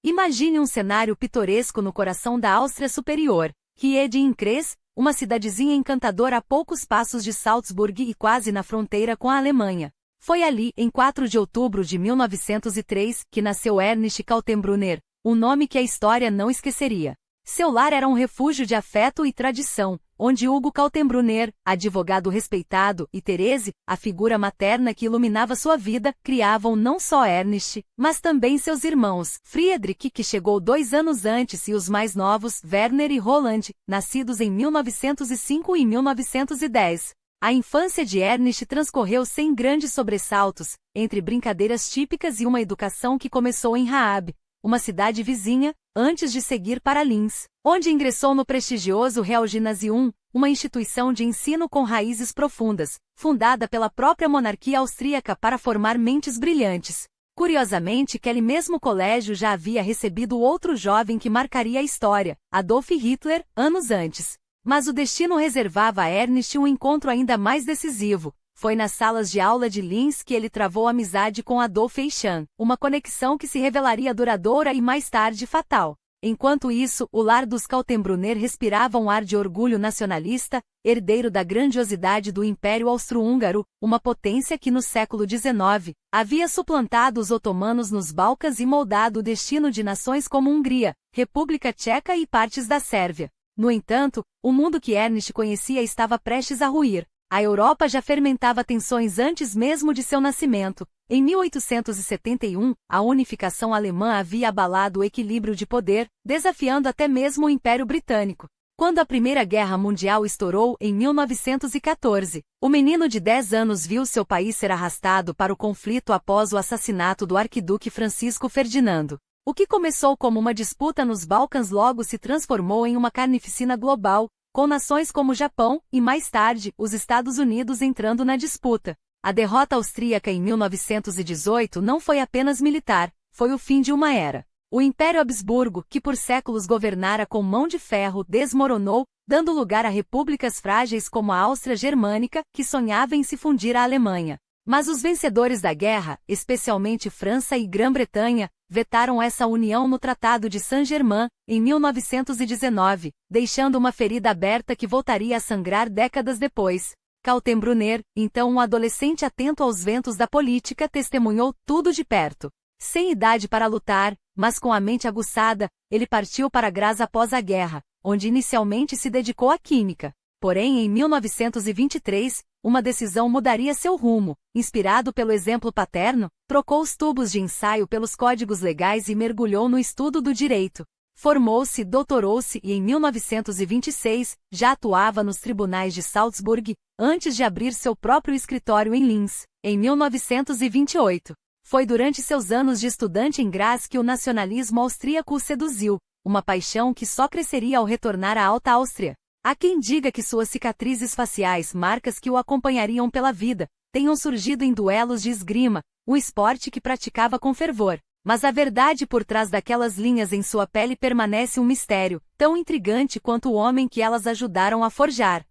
Imagine um cenário pitoresco no coração da Áustria Superior, Ried-in-Kreis, uma cidadezinha encantadora a poucos passos de Salzburg e quase na fronteira com a Alemanha. Foi ali, em 4 de outubro de 1903, que nasceu Ernst Kaltenbrunner, um nome que a história não esqueceria. Seu lar era um refúgio de afeto e tradição, onde Hugo Kaltenbrunner, advogado respeitado, e Therese, a figura materna que iluminava sua vida, criavam não só Ernst, mas também seus irmãos, Friedrich, que chegou 2 anos antes, e os mais novos, Werner e Roland, nascidos em 1905 e 1910. A infância de Ernst transcorreu sem grandes sobressaltos, entre brincadeiras típicas e uma educação que começou em Raab, uma cidade vizinha, antes de seguir para Linz, onde ingressou no prestigioso Realgymnasium, uma instituição de ensino com raízes profundas, fundada pela própria monarquia austríaca para formar mentes brilhantes. Curiosamente, aquele mesmo colégio já havia recebido outro jovem que marcaria a história, Adolf Hitler, anos antes. Mas o destino reservava a Ernst um encontro ainda mais decisivo. Foi nas salas de aula de Linz que ele travou amizade com Adolf Eichmann, uma conexão que se revelaria duradoura e mais tarde fatal. Enquanto isso, o lar dos Kaltenbrunner respirava um ar de orgulho nacionalista, herdeiro da grandiosidade do Império Austro-Húngaro, uma potência que no século XIX havia suplantado os otomanos nos Balcãs e moldado o destino de nações como Hungria, República Tcheca e partes da Sérvia. No entanto, o mundo que Ernst conhecia estava prestes a ruir. A Europa já fermentava tensões antes mesmo de seu nascimento. Em 1871, a unificação alemã havia abalado o equilíbrio de poder, desafiando até mesmo o Império Britânico. Quando a Primeira Guerra Mundial estourou em 1914, o menino de 10 anos viu seu país ser arrastado para o conflito após o assassinato do arquiduque Francisco Ferdinando. O que começou como uma disputa nos Balcãs logo se transformou em uma carnificina global, com nações como o Japão, e mais tarde, os Estados Unidos entrando na disputa. A derrota austríaca em 1918 não foi apenas militar, foi o fim de uma era. O Império Habsburgo, que por séculos governara com mão de ferro, desmoronou, dando lugar a repúblicas frágeis como a Áustria Germânica, que sonhava em se fundir à Alemanha. Mas os vencedores da guerra, especialmente França e Grã-Bretanha, vetaram essa união no Tratado de Saint-Germain, em 1919, deixando uma ferida aberta que voltaria a sangrar décadas depois. Kaltenbrunner, então um adolescente atento aos ventos da política, testemunhou tudo de perto. Sem idade para lutar, mas com a mente aguçada, ele partiu para Graz após a guerra, onde inicialmente se dedicou à química. Porém, em 1923, uma decisão mudaria seu rumo. Inspirado pelo exemplo paterno, trocou os tubos de ensaio pelos códigos legais e mergulhou no estudo do direito. Formou-se, doutorou-se e em 1926, já atuava nos tribunais de Salzburg, antes de abrir seu próprio escritório em Linz, em 1928. Foi durante seus anos de estudante em Graz que o nacionalismo austríaco o seduziu, uma paixão que só cresceria ao retornar à Alta Áustria. Há quem diga que suas cicatrizes faciais, marcas que o acompanhariam pela vida, tenham surgido em duelos de esgrima, um esporte que praticava com fervor. Mas a verdade por trás daquelas linhas em sua pele permanece um mistério, tão intrigante quanto o homem que elas ajudaram a forjar.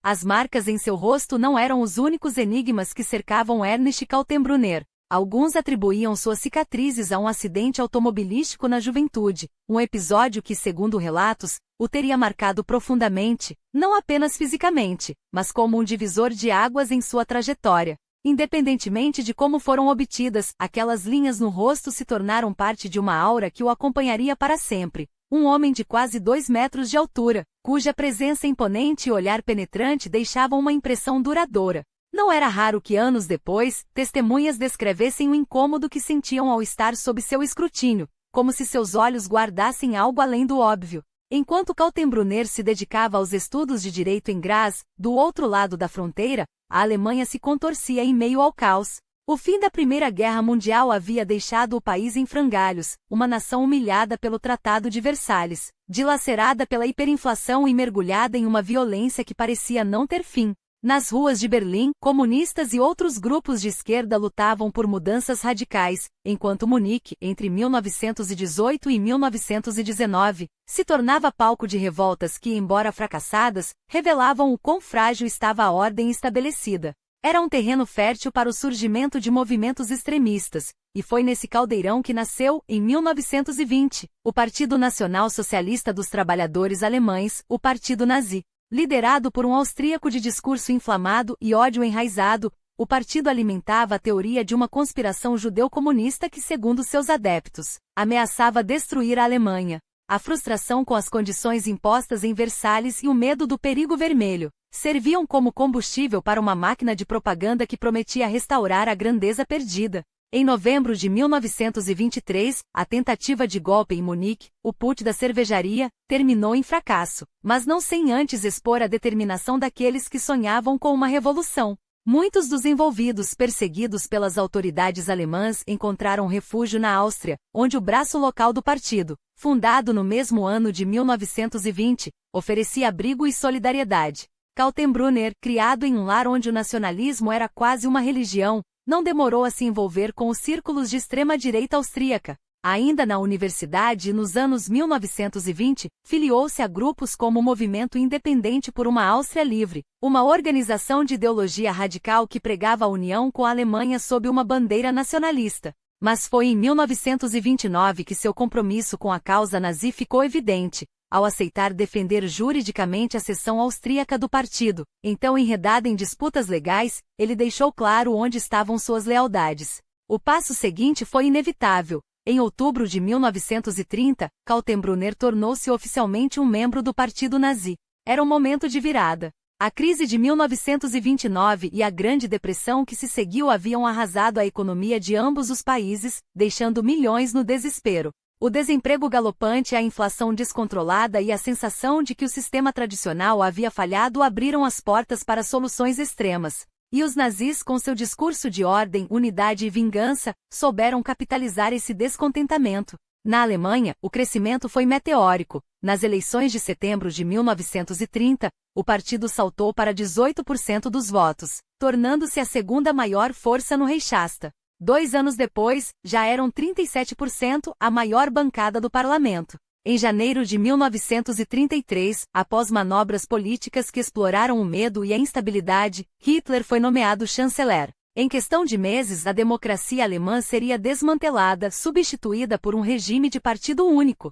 As marcas em seu rosto não eram os únicos enigmas que cercavam Ernst Kaltenbrunner. Alguns atribuíam suas cicatrizes a um acidente automobilístico na juventude, um episódio que, segundo relatos, o teria marcado profundamente, não apenas fisicamente, mas como um divisor de águas em sua trajetória. Independentemente de como foram obtidas, aquelas linhas no rosto se tornaram parte de uma aura que o acompanharia para sempre. Um homem de quase 2 metros de altura, cuja presença imponente e olhar penetrante deixavam uma impressão duradoura. Não era raro que anos depois, testemunhas descrevessem o incômodo que sentiam ao estar sob seu escrutínio, como se seus olhos guardassem algo além do óbvio. Enquanto Kaltenbrunner se dedicava aos estudos de direito em Graz, do outro lado da fronteira, a Alemanha se contorcia em meio ao caos. O fim da Primeira Guerra Mundial havia deixado o país em frangalhos, uma nação humilhada pelo Tratado de Versalhes, dilacerada pela hiperinflação e mergulhada em uma violência que parecia não ter fim. Nas ruas de Berlim, comunistas e outros grupos de esquerda lutavam por mudanças radicais, enquanto Munique, entre 1918 e 1919, se tornava palco de revoltas que, embora fracassadas, revelavam o quão frágil estava a ordem estabelecida. Era um terreno fértil para o surgimento de movimentos extremistas, e foi nesse caldeirão que nasceu, em 1920, o Partido Nacional Socialista dos Trabalhadores Alemães, o Partido Nazi. Liderado por um austríaco de discurso inflamado e ódio enraizado, o partido alimentava a teoria de uma conspiração judeu-comunista que, segundo seus adeptos, ameaçava destruir a Alemanha. A frustração com as condições impostas em Versalhes e o medo do perigo vermelho serviam como combustível para uma máquina de propaganda que prometia restaurar a grandeza perdida. Em novembro de 1923, a tentativa de golpe em Munique, o putsch da cervejaria, terminou em fracasso, mas não sem antes expor a determinação daqueles que sonhavam com uma revolução. Muitos dos envolvidos perseguidos pelas autoridades alemãs encontraram refúgio na Áustria, onde o braço local do partido, fundado no mesmo ano de 1920, oferecia abrigo e solidariedade. Kaltenbrunner, criado em um lar onde o nacionalismo era quase uma religião, não demorou a se envolver com os círculos de extrema-direita austríaca. Ainda na universidade, nos anos 1920, filiou-se a grupos como o Movimento Independente por uma Áustria Livre, uma organização de ideologia radical que pregava a união com a Alemanha sob uma bandeira nacionalista. Mas foi em 1929 que seu compromisso com a causa nazi ficou evidente, ao aceitar defender juridicamente a seção austríaca do partido. Então, enredado em disputas legais, ele deixou claro onde estavam suas lealdades. O passo seguinte foi inevitável. Em outubro de 1930, Kaltenbrunner tornou-se oficialmente um membro do Partido Nazi. Era um momento de virada. A crise de 1929 e a Grande Depressão que se seguiu haviam arrasado a economia de ambos os países, deixando milhões no desespero. O desemprego galopante, a inflação descontrolada e a sensação de que o sistema tradicional havia falhado abriram as portas para soluções extremas. E os nazis, com seu discurso de ordem, unidade e vingança, souberam capitalizar esse descontentamento. Na Alemanha, o crescimento foi meteórico. Nas eleições de setembro de 1930, o partido saltou para 18% dos votos, tornando-se a segunda maior força no Reichstag. 2 anos depois, já eram 37%, a maior bancada do parlamento. Em janeiro de 1933, após manobras políticas que exploraram o medo e a instabilidade, Hitler foi nomeado chanceler. Em questão de meses, a democracia alemã seria desmantelada, substituída por um regime de partido único.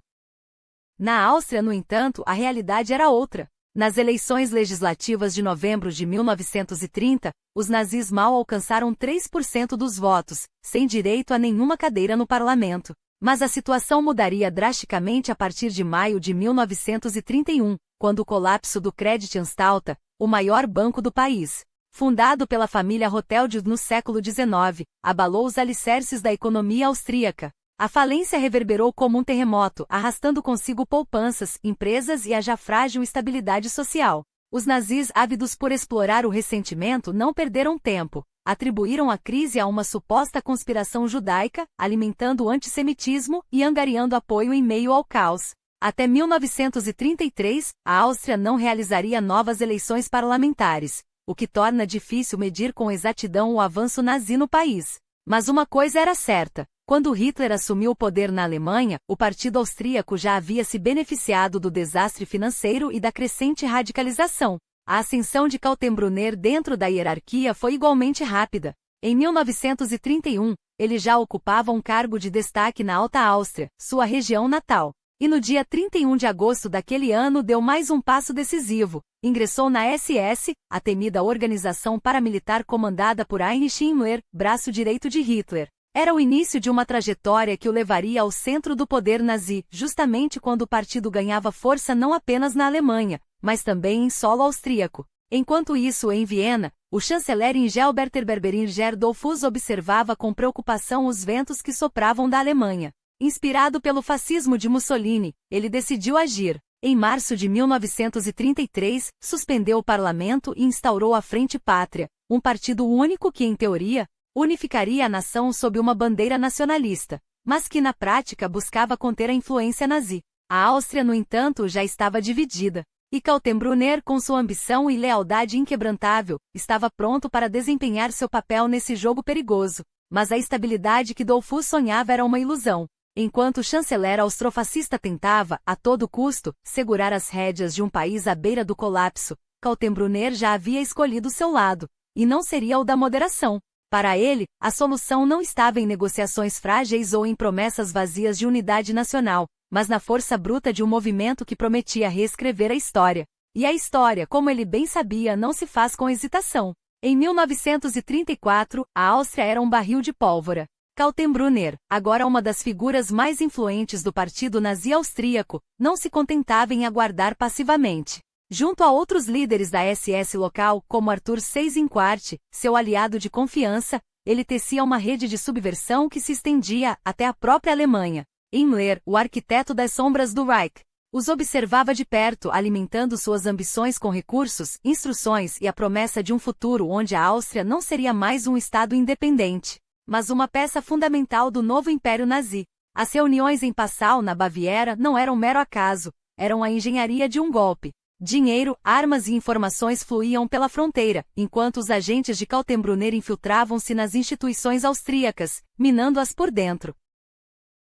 Na Áustria, no entanto, a realidade era outra. Nas eleições legislativas de novembro de 1930, os nazis mal alcançaram 3% dos votos, sem direito a nenhuma cadeira no parlamento. Mas a situação mudaria drasticamente a partir de maio de 1931, quando o colapso do Creditanstalt, o maior banco do país, fundado pela família Rothschild no século XIX, abalou os alicerces da economia austríaca. A falência reverberou como um terremoto, arrastando consigo poupanças, empresas e a já frágil estabilidade social. Os nazis, ávidos por explorar o ressentimento, não perderam tempo. Atribuíram a crise a uma suposta conspiração judaica, alimentando o antissemitismo e angariando apoio em meio ao caos. Até 1933, a Áustria não realizaria novas eleições parlamentares, o que torna difícil medir com exatidão o avanço nazi no país. Mas uma coisa era certa. Quando Hitler assumiu o poder na Alemanha, o partido austríaco já havia se beneficiado do desastre financeiro e da crescente radicalização. A ascensão de Kaltenbrunner dentro da hierarquia foi igualmente rápida. Em 1931, ele já ocupava um cargo de destaque na Alta Áustria, sua região natal. E no dia 31 de agosto daquele ano deu mais um passo decisivo. Ingressou na SS, a temida organização paramilitar comandada por Heinrich Himmler, braço direito de Hitler. Era o início de uma trajetória que o levaria ao centro do poder nazi, justamente quando o partido ganhava força não apenas na Alemanha, mas também em solo austríaco. Enquanto isso, em Viena, o chanceler Engelbert Berberinger Dollfuss observava com preocupação os ventos que sopravam da Alemanha. Inspirado pelo fascismo de Mussolini, ele decidiu agir. Em março de 1933, suspendeu o parlamento e instaurou a Frente Pátria, um partido único que, em teoria, unificaria a nação sob uma bandeira nacionalista, mas que na prática buscava conter a influência nazi. A Áustria, no entanto, já estava dividida, e Kaltenbrunner, com sua ambição e lealdade inquebrantável, estava pronto para desempenhar seu papel nesse jogo perigoso. Mas a estabilidade que Dollfuss sonhava era uma ilusão. Enquanto o chanceler austrofascista tentava, a todo custo, segurar as rédeas de um país à beira do colapso, Kaltenbrunner já havia escolhido seu lado. e não seria o da moderação. Para ele, a solução não estava em negociações frágeis ou em promessas vazias de unidade nacional, mas na força bruta de um movimento que prometia reescrever a história. E a história, como ele bem sabia, não se faz com hesitação. Em 1934, a Áustria era um barril de pólvora. Kaltenbrunner, agora uma das figuras mais influentes do partido nazi austríaco, não se contentava em aguardar passivamente. Junto a outros líderes da SS local, como Arthur Seyss-Inquart, seu aliado de confiança, ele tecia uma rede de subversão que se estendia até a própria Alemanha. Himmler, o arquiteto das sombras do Reich, os observava de perto, alimentando suas ambições com recursos, instruções e a promessa de um futuro onde a Áustria não seria mais um estado independente, mas uma peça fundamental do novo Império Nazi. As reuniões em Passau, na Baviera, não eram mero acaso, eram a engenharia de um golpe. Dinheiro, armas e informações fluíam pela fronteira, enquanto os agentes de Kaltenbrunner infiltravam-se nas instituições austríacas, minando-as por dentro.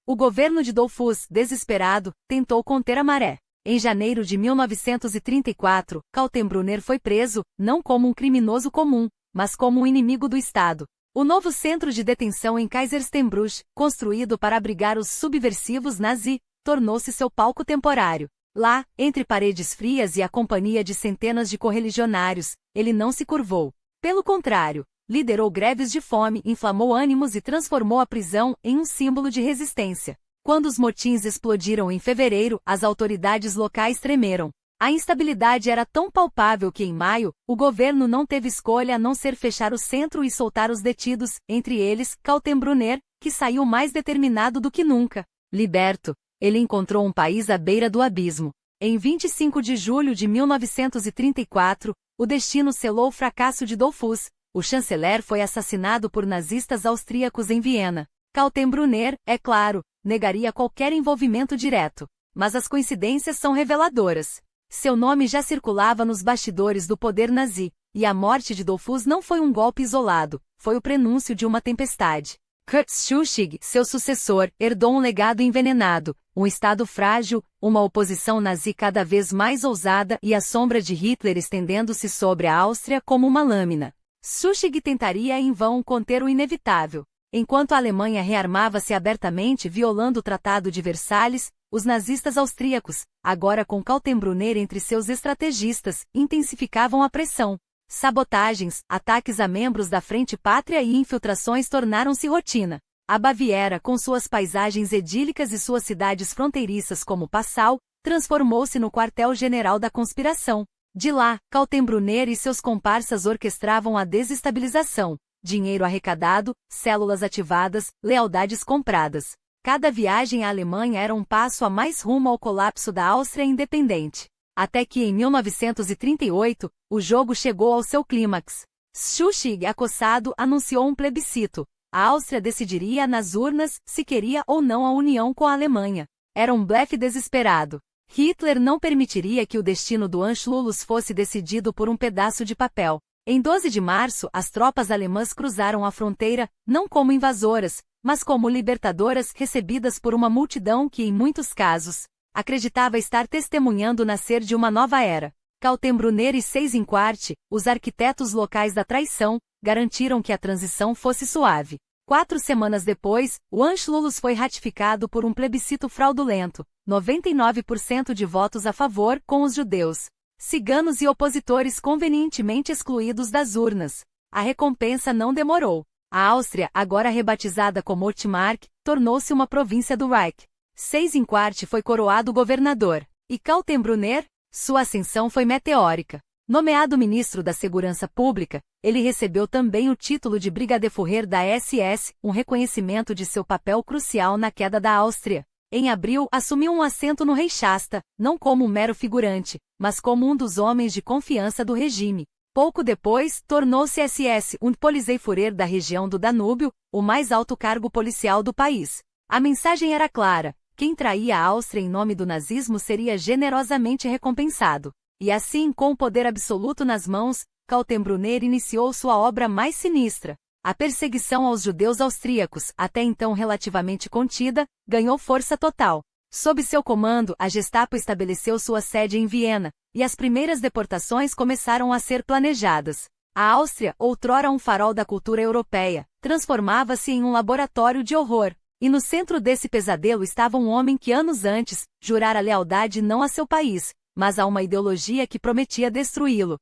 O governo de Dollfuss, desesperado, tentou conter a maré. Em janeiro de 1934, Kaltenbrunner foi preso, não como um criminoso comum, mas como um inimigo do Estado. O novo centro de detenção em Kaiserstenbruch, construído para abrigar os subversivos nazi, tornou-se seu palco temporário. Lá, entre paredes frias e a companhia de centenas de correligionários, ele não se curvou. Pelo contrário, liderou greves de fome, inflamou ânimos e transformou a prisão em um símbolo de resistência. Quando os motins explodiram em fevereiro, as autoridades locais tremeram. A instabilidade era tão palpável que em maio, o governo não teve escolha a não ser fechar o centro e soltar os detidos, entre eles, Kaltenbrunner, que saiu mais determinado do que nunca. Liberto, ele encontrou um país à beira do abismo. Em 25 de julho de 1934, o destino selou o fracasso de Dollfuss. O chanceler foi assassinado por nazistas austríacos em Viena. Kaltenbrunner, é claro, negaria qualquer envolvimento direto. Mas as coincidências são reveladoras. Seu nome já circulava nos bastidores do poder nazi, e a morte de Dollfuss não foi um golpe isolado, foi o prenúncio de uma tempestade. Kurt Schuschig, seu sucessor, herdou um legado envenenado, um Estado frágil, uma oposição nazi cada vez mais ousada e a sombra de Hitler estendendo-se sobre a Áustria como uma lâmina. Schuschig tentaria em vão conter o inevitável. Enquanto a Alemanha rearmava-se abertamente violando o Tratado de Versalhes, os nazistas austríacos, agora com Kaltenbrunner entre seus estrategistas, intensificavam a pressão. Sabotagens, ataques a membros da Frente Pátria e infiltrações tornaram-se rotina. A Baviera, com suas paisagens idílicas e suas cidades fronteiriças como Passau, transformou-se no quartel-general da conspiração. De lá, Kaltenbrunner e seus comparsas orquestravam a desestabilização. Dinheiro arrecadado, células ativadas, lealdades compradas. Cada viagem à Alemanha era um passo a mais rumo ao colapso da Áustria independente. Até que em 1938, o jogo chegou ao seu clímax. Schuschig, acossado, anunciou um plebiscito. A Áustria decidiria nas urnas se queria ou não a união com a Alemanha. Era um blefe desesperado. Hitler não permitiria que o destino do Anschluss fosse decidido por um pedaço de papel. Em 12 de março, as tropas alemãs cruzaram a fronteira, não como invasoras, mas como libertadoras recebidas por uma multidão que, em muitos casos, acreditava estar testemunhando o nascer de uma nova era. Kaltenbrunner e Seyss-Inquart, os arquitetos locais da traição, garantiram que a transição fosse suave. 4 semanas depois, o Anschluss foi ratificado por um plebiscito fraudulento, 99% de votos a favor com os judeus, ciganos e opositores convenientemente excluídos das urnas. A recompensa não demorou. A Áustria, agora rebatizada como Ostmark, tornou-se uma província do Reich. Seyss-Inquart foi coroado governador. E Kaltenbrunner? Sua ascensão foi meteórica. Nomeado ministro da Segurança Pública, ele recebeu também o título de Brigadefuhrer da SS, um reconhecimento de seu papel crucial na queda da Áustria. Em abril, assumiu um assento no Reichstag, não como um mero figurante, mas como um dos homens de confiança do regime. Pouco depois, tornou-se SS und Polizeiführer da região do Danúbio, o mais alto cargo policial do país. A mensagem era clara: quem traía a Áustria em nome do nazismo seria generosamente recompensado. E assim, com o poder absoluto nas mãos, Kaltenbrunner iniciou sua obra mais sinistra. A perseguição aos judeus austríacos, até então relativamente contida, ganhou força total. Sob seu comando, a Gestapo estabeleceu sua sede em Viena, e as primeiras deportações começaram a ser planejadas. A Áustria, outrora um farol da cultura europeia, transformava-se em um laboratório de horror. E no centro desse pesadelo estava um homem que anos antes, jurara lealdade não a seu país, mas a uma ideologia que prometia destruí-lo.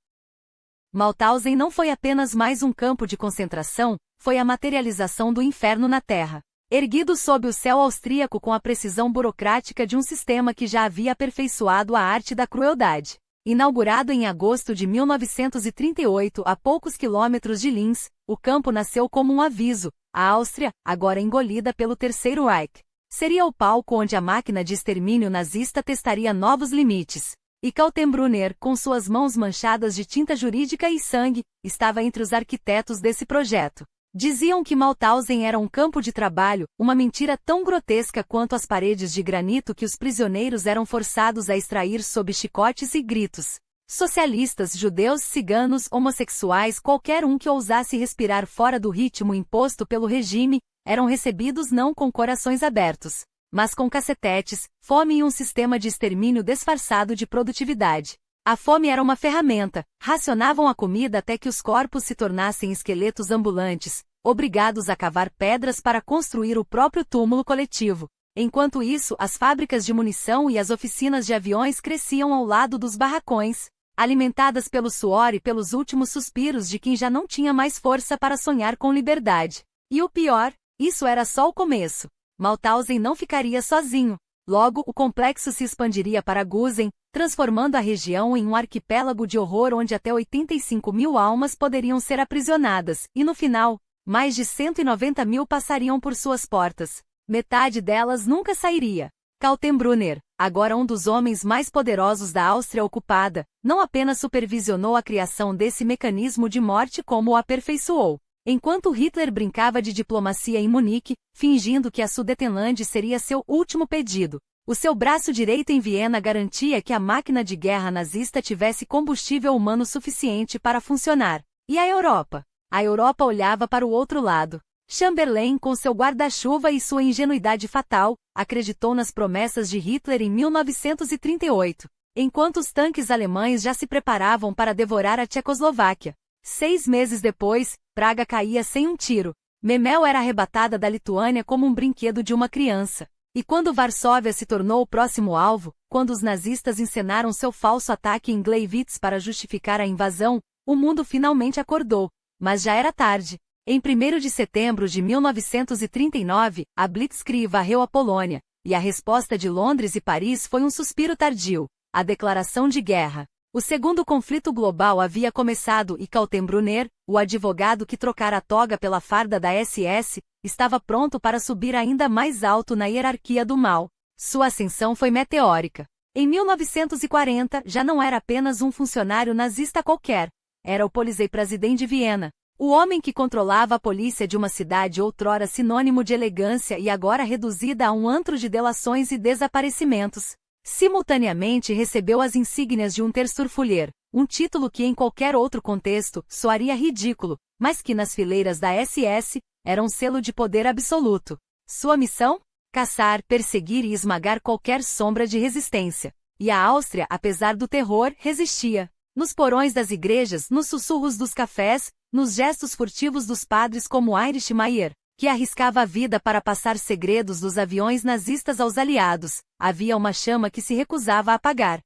Mauthausen não foi apenas mais um campo de concentração, foi a materialização do inferno na Terra. Erguido sob o céu austríaco com a precisão burocrática de um sistema que já havia aperfeiçoado a arte da crueldade. Inaugurado em agosto de 1938 a poucos quilômetros de Linz, o campo nasceu como um aviso: a Áustria, agora engolida pelo Terceiro Reich, seria o palco onde a máquina de extermínio nazista testaria novos limites. E Kaltenbrunner, com suas mãos manchadas de tinta jurídica e sangue, estava entre os arquitetos desse projeto. Diziam que Mauthausen era um campo de trabalho, uma mentira tão grotesca quanto as paredes de granito que os prisioneiros eram forçados a extrair sob chicotes e gritos. Socialistas, judeus, ciganos, homossexuais, qualquer um que ousasse respirar fora do ritmo imposto pelo regime, eram recebidos não com corações abertos, mas com cacetetes, fome e um sistema de extermínio disfarçado de produtividade. A fome era uma ferramenta, racionavam a comida até que os corpos se tornassem esqueletos ambulantes, obrigados a cavar pedras para construir o próprio túmulo coletivo. Enquanto isso, as fábricas de munição e as oficinas de aviões cresciam ao lado dos barracões, alimentadas pelo suor e pelos últimos suspiros de quem já não tinha mais força para sonhar com liberdade. E o pior, isso era só o começo. Mauthausen não ficaria sozinho. Logo, o complexo se expandiria para Gusen, transformando a região em um arquipélago de horror onde até 85 mil almas poderiam ser aprisionadas, e no final, mais de 190 mil passariam por suas portas. Metade delas nunca sairia. Kaltenbrunner, agora um dos homens mais poderosos da Áustria ocupada, não apenas supervisionou a criação desse mecanismo de morte como o aperfeiçoou. Enquanto Hitler brincava de diplomacia em Munique, fingindo que a Sudetenland seria seu último pedido, o seu braço direito em Viena garantia que a máquina de guerra nazista tivesse combustível humano suficiente para funcionar. E a Europa? A Europa olhava para o outro lado. Chamberlain, com seu guarda-chuva e sua ingenuidade fatal, acreditou nas promessas de Hitler em 1938, enquanto os tanques alemães já se preparavam para devorar a Tchecoslováquia. 6 meses depois, Praga caía sem um tiro. Memel era arrebatada da Lituânia como um brinquedo de uma criança. E quando Varsóvia se tornou o próximo alvo, quando os nazistas encenaram seu falso ataque em Gleiwitz para justificar a invasão, o mundo finalmente acordou. Mas já era tarde. Em 1º de setembro de 1939, a Blitzkrieg varreu a Polônia, e a resposta de Londres e Paris foi um suspiro tardio: a declaração de guerra. O segundo conflito global havia começado e Kaltenbrunner, o advogado que trocara a toga pela farda da SS, estava pronto para subir ainda mais alto na hierarquia do mal. Sua ascensão foi meteórica. Em 1940, já não era apenas um funcionário nazista qualquer. Era o Polizeipräsident de Viena. O homem que controlava a polícia de uma cidade outrora sinônimo de elegância e agora reduzida a um antro de delações e desaparecimentos. Simultaneamente recebeu as insígnias de um Tersturfulher, um título que em qualquer outro contexto soaria ridículo, mas que nas fileiras da SS, era um selo de poder absoluto. Sua missão? Caçar, perseguir e esmagar qualquer sombra de resistência. E a Áustria, apesar do terror, resistia. Nos porões das igrejas, nos sussurros dos cafés, nos gestos furtivos dos padres como Heinrich Maier, que arriscava a vida para passar segredos dos aviões nazistas aos aliados, havia uma chama que se recusava a apagar.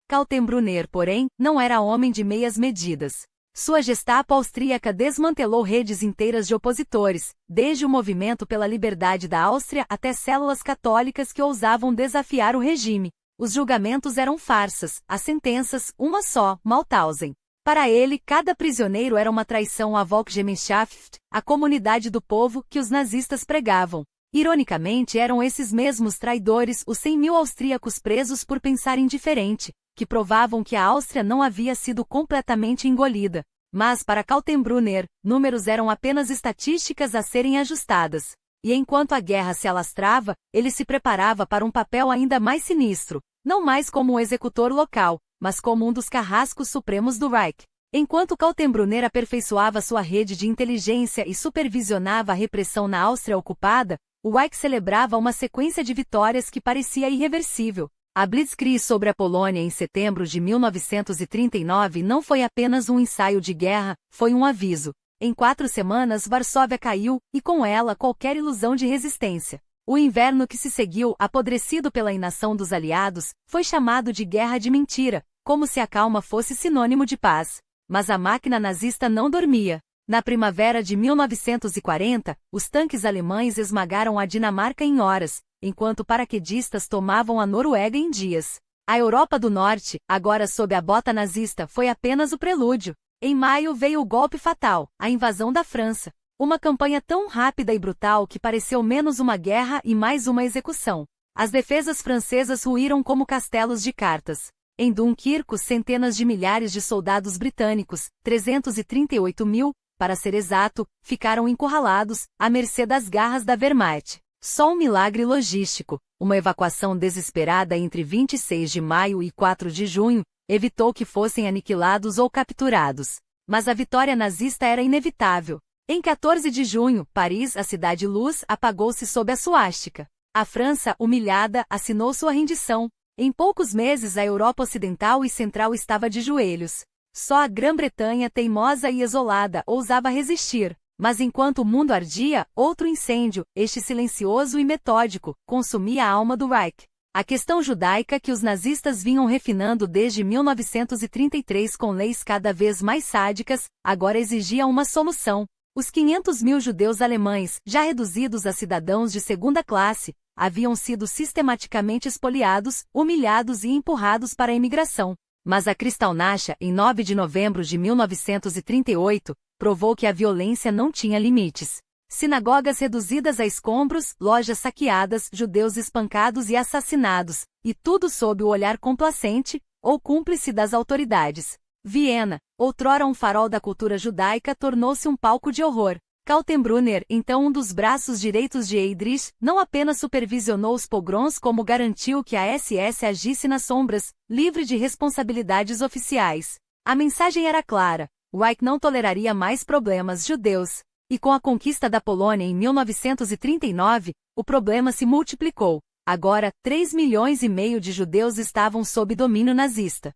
Kaltenbrunner, porém, não era homem de meias medidas. Sua Gestapo austríaca desmantelou redes inteiras de opositores, desde o movimento pela liberdade da Áustria até células católicas que ousavam desafiar o regime. Os julgamentos eram farsas, as sentenças, uma só, Mauthausen. Para ele, cada prisioneiro era uma traição à Volksgemeinschaft, a comunidade do povo que os nazistas pregavam. Ironicamente, eram esses mesmos traidores os 100 mil austríacos presos por pensarem diferente, que provavam que a Áustria não havia sido completamente engolida. Mas para Kaltenbrunner, números eram apenas estatísticas a serem ajustadas. E enquanto a guerra se alastrava, ele se preparava para um papel ainda mais sinistro, não mais como um executor local, mas como um dos carrascos supremos do Reich. Enquanto Kaltenbrunner aperfeiçoava sua rede de inteligência e supervisionava a repressão na Áustria ocupada, o Reich celebrava uma sequência de vitórias que parecia irreversível. A Blitzkrieg sobre a Polônia em setembro de 1939 não foi apenas um ensaio de guerra, foi um aviso. Em 4 semanas Varsóvia caiu, e com ela qualquer ilusão de resistência. O inverno que se seguiu, apodrecido pela inação dos aliados, foi chamado de Guerra de Mentira, como se a calma fosse sinônimo de paz. Mas a máquina nazista não dormia. Na primavera de 1940, os tanques alemães esmagaram a Dinamarca em horas, enquanto paraquedistas tomavam a Noruega em dias. A Europa do Norte, agora sob a bota nazista, foi apenas o prelúdio. Em maio veio o golpe fatal, a invasão da França. Uma campanha tão rápida e brutal que pareceu menos uma guerra e mais uma execução. As defesas francesas ruíram como castelos de cartas. Em Dunquerque, centenas de milhares de soldados britânicos, 338 mil, para ser exato, ficaram encurralados, à mercê das garras da Wehrmacht. Só um milagre logístico, uma evacuação desesperada entre 26 de maio e 4 de junho, evitou que fossem aniquilados ou capturados. Mas a vitória nazista era inevitável. Em 14 de junho, Paris, a cidade-luz, apagou-se sob a suástica. A França, humilhada, assinou sua rendição. Em poucos meses a Europa Ocidental e Central estava de joelhos. Só a Grã-Bretanha, teimosa e isolada, ousava resistir. Mas enquanto o mundo ardia, outro incêndio, este silencioso e metódico, consumia a alma do Reich. A questão judaica que os nazistas vinham refinando desde 1933 com leis cada vez mais sádicas, agora exigia uma solução. Os 500 mil judeus alemães, já reduzidos a cidadãos de segunda classe, haviam sido sistematicamente espoliados, humilhados e empurrados para a imigração. Mas a Kristallnacht, em 9 de novembro de 1938, provou que a violência não tinha limites. Sinagogas reduzidas a escombros, lojas saqueadas, judeus espancados e assassinados, e tudo sob o olhar complacente, ou cúmplice das autoridades. Viena, outrora um farol da cultura judaica, tornou-se um palco de horror. Kaltenbrunner, então um dos braços direitos de Heydrich, não apenas supervisionou os pogroms como garantiu que a SS agisse nas sombras, livre de responsabilidades oficiais. A mensagem era clara. Reich não toleraria mais problemas judeus. E com a conquista da Polônia em 1939, o problema se multiplicou. Agora, 3,5 milhões de judeus estavam sob domínio nazista.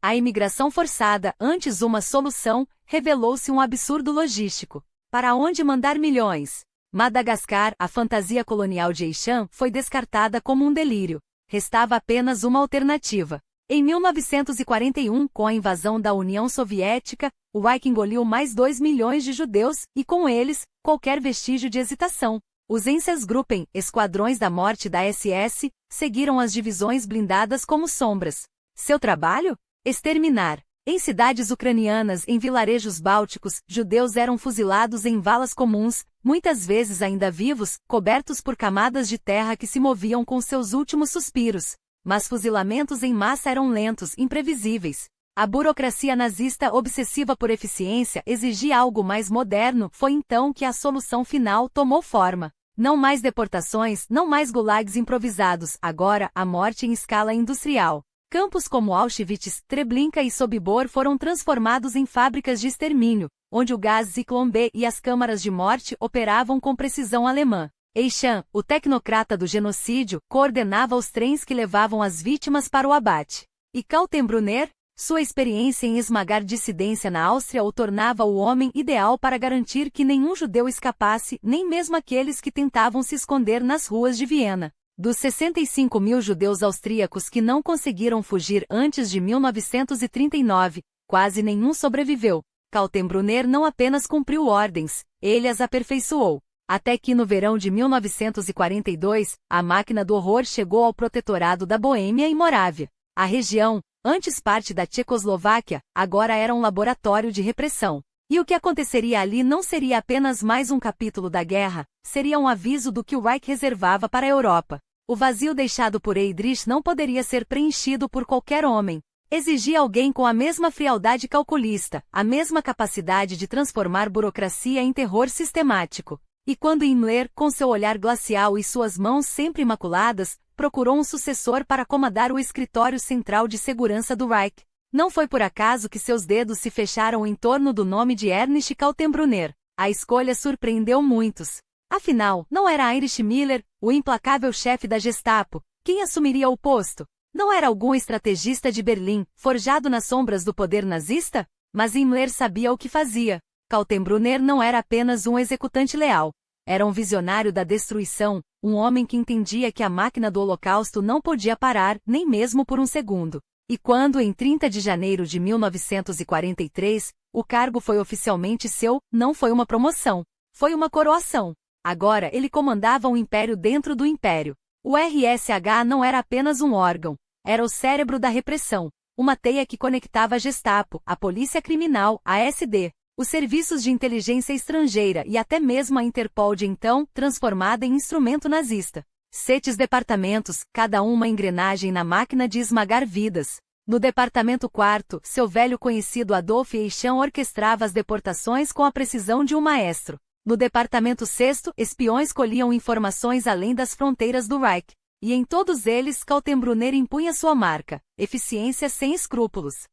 A imigração forçada, antes uma solução, revelou-se um absurdo logístico. Para onde mandar milhões? Madagascar, a fantasia colonial de Eixan, foi descartada como um delírio. Restava apenas uma alternativa. Em 1941, com a invasão da União Soviética, o Reich engoliu mais 2 milhões de judeus, e com eles, qualquer vestígio de hesitação. Os Einsatzgruppen, esquadrões da morte da SS, seguiram as divisões blindadas como sombras. Seu trabalho? Exterminar. Em cidades ucranianas, em vilarejos bálticos, judeus eram fuzilados em valas comuns, muitas vezes ainda vivos, cobertos por camadas de terra que se moviam com seus últimos suspiros. Mas fuzilamentos em massa eram lentos, imprevisíveis. A burocracia nazista obsessiva por eficiência exigia algo mais moderno, foi então que a solução final tomou forma. Não mais deportações, não mais gulags improvisados, agora a morte em escala industrial. Campos como Auschwitz, Treblinka e Sobibor foram transformados em fábricas de extermínio, onde o gás Zyklon B e as câmaras de morte operavam com precisão alemã. Eixan, o tecnocrata do genocídio, coordenava os trens que levavam as vítimas para o abate. E Kaltenbrunner, sua experiência em esmagar dissidência na Áustria o tornava o homem ideal para garantir que nenhum judeu escapasse, nem mesmo aqueles que tentavam se esconder nas ruas de Viena. Dos 65 mil judeus austríacos que não conseguiram fugir antes de 1939, quase nenhum sobreviveu. Kaltenbrunner não apenas cumpriu ordens, ele as aperfeiçoou. Até que no verão de 1942, a máquina do horror chegou ao protetorado da Boêmia e Morávia. A região, antes parte da Tchecoslováquia, agora era um laboratório de repressão. E o que aconteceria ali não seria apenas mais um capítulo da guerra, seria um aviso do que o Reich reservava para a Europa. O vazio deixado por Heydrich não poderia ser preenchido por qualquer homem. Exigia alguém com a mesma frialdade calculista, a mesma capacidade de transformar burocracia em terror sistemático. E quando Himmler, com seu olhar glacial e suas mãos sempre imaculadas, procurou um sucessor para comandar o escritório central de segurança do Reich, não foi por acaso que seus dedos se fecharam em torno do nome de Ernst Kaltenbrunner. A escolha surpreendeu muitos. Afinal, não era Heinrich Miller, o implacável chefe da Gestapo, quem assumiria o posto? Não era algum estrategista de Berlim, forjado nas sombras do poder nazista? Mas Himmler sabia o que fazia. Kaltenbrunner não era apenas um executante leal. Era um visionário da destruição, um homem que entendia que a máquina do Holocausto não podia parar, nem mesmo por um segundo. E quando, em 30 de janeiro de 1943, o cargo foi oficialmente seu, não foi uma promoção. Foi uma coroação. Agora ele comandava um império dentro do império. O RSH não era apenas um órgão. Era o cérebro da repressão. Uma teia que conectava a Gestapo, a Polícia Criminal, a SD, os serviços de inteligência estrangeira e até mesmo a Interpol de então, transformada em instrumento nazista. 7 departamentos, cada uma engrenagem na máquina de esmagar vidas. No departamento 4, seu velho conhecido Adolf Eichmann orquestrava as deportações com a precisão de um maestro. No departamento 6, espiões colhiam informações além das fronteiras do Reich. E em todos eles Kaltenbrunner impunha sua marca, eficiência sem escrúpulos.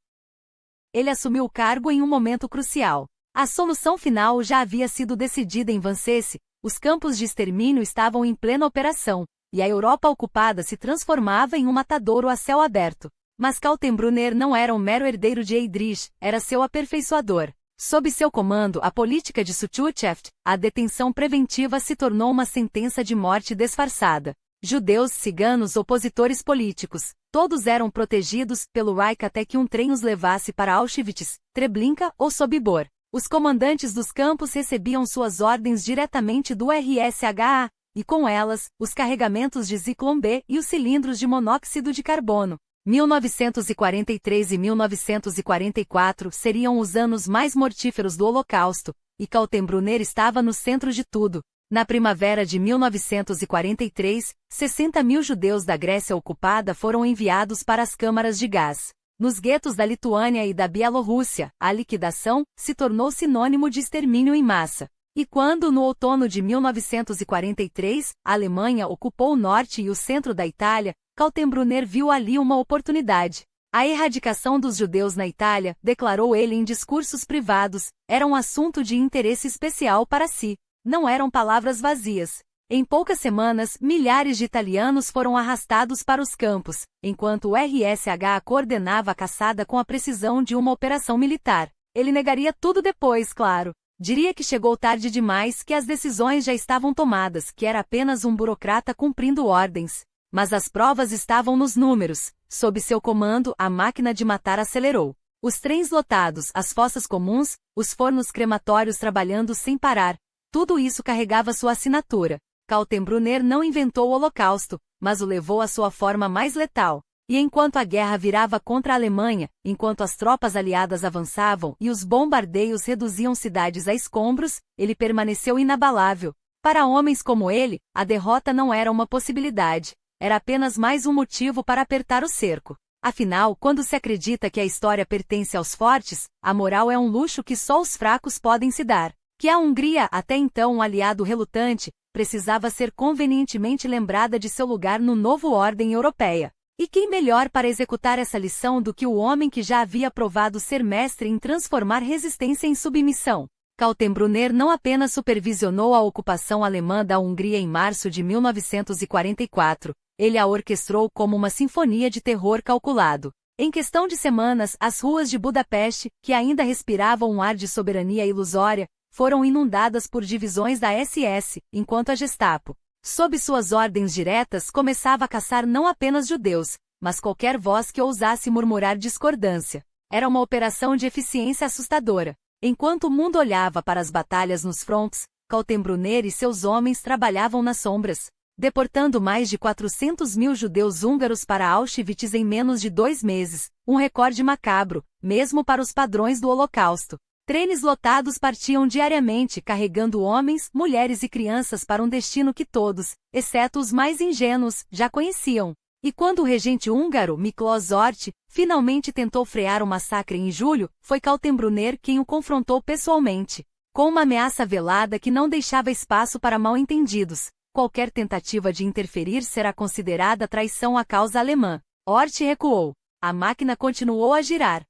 Ele assumiu o cargo em um momento crucial. A solução final já havia sido decidida em Wannsee, os campos de extermínio estavam em plena operação, e a Europa ocupada se transformava em um matadouro a céu aberto. Mas Kaltenbrunner não era um mero herdeiro de Heydrich, era seu aperfeiçoador. Sob seu comando, a política de Schutzhaft, a detenção preventiva se tornou uma sentença de morte disfarçada. Judeus, ciganos, opositores políticos, todos eram protegidos pelo Reich até que um trem os levasse para Auschwitz, Treblinka ou Sobibor. Os comandantes dos campos recebiam suas ordens diretamente do RSHA, e com elas, os carregamentos de Zyklon B e os cilindros de monóxido de carbono. 1943 e 1944 seriam os anos mais mortíferos do Holocausto, e Kaltenbrunner estava no centro de tudo. Na primavera de 1943, 60 mil judeus da Grécia ocupada foram enviados para as câmaras de gás. Nos guetos da Lituânia e da Bielorrússia, a liquidação se tornou sinônimo de extermínio em massa. E quando, no outono de 1943, a Alemanha ocupou o norte e o centro da Itália, Kaltenbrunner viu ali uma oportunidade. A erradicação dos judeus na Itália, declarou ele em discursos privados, era um assunto de interesse especial para si. Não eram palavras vazias. Em poucas semanas, milhares de italianos foram arrastados para os campos, enquanto o RSH coordenava a caçada com a precisão de uma operação militar. Ele negaria tudo depois, claro. Diria que chegou tarde demais, que as decisões já estavam tomadas, que era apenas um burocrata cumprindo ordens. Mas as provas estavam nos números. Sob seu comando, a máquina de matar acelerou. Os trens lotados, as fossas comuns, os fornos crematórios trabalhando sem parar. Tudo isso carregava sua assinatura. Kaltenbrunner não inventou o Holocausto, mas o levou à sua forma mais letal. E enquanto a guerra virava contra a Alemanha, enquanto as tropas aliadas avançavam e os bombardeios reduziam cidades a escombros, ele permaneceu inabalável. Para homens como ele, a derrota não era uma possibilidade. Era apenas mais um motivo para apertar o cerco. Afinal, quando se acredita que a história pertence aos fortes, a moral é um luxo que só os fracos podem se dar. Que a Hungria, até então um aliado relutante, precisava ser convenientemente lembrada de seu lugar no novo ordem europeia. E quem melhor para executar essa lição do que o homem que já havia provado ser mestre em transformar resistência em submissão? Kaltenbrunner não apenas supervisionou a ocupação alemã da Hungria em março de 1944, ele a orquestrou como uma sinfonia de terror calculado. Em questão de semanas, as ruas de Budapeste, que ainda respiravam um ar de soberania ilusória, foram inundadas por divisões da SS, enquanto a Gestapo, sob suas ordens diretas, começava a caçar não apenas judeus, mas qualquer voz que ousasse murmurar discordância. Era uma operação de eficiência assustadora. Enquanto o mundo olhava para as batalhas nos frontes, Kaltenbrunner e seus homens trabalhavam nas sombras, deportando mais de 400 mil judeus húngaros para Auschwitz em menos de 2 meses, um recorde macabro, mesmo para os padrões do Holocausto. Trens lotados partiam diariamente carregando homens, mulheres e crianças para um destino que todos, exceto os mais ingênuos, já conheciam. E quando o regente húngaro, Miklós Horthy, finalmente tentou frear o massacre em julho, foi Kaltenbrunner quem o confrontou pessoalmente. Com uma ameaça velada que não deixava espaço para mal-entendidos, qualquer tentativa de interferir será considerada traição à causa alemã. Horthy recuou. A máquina continuou a girar.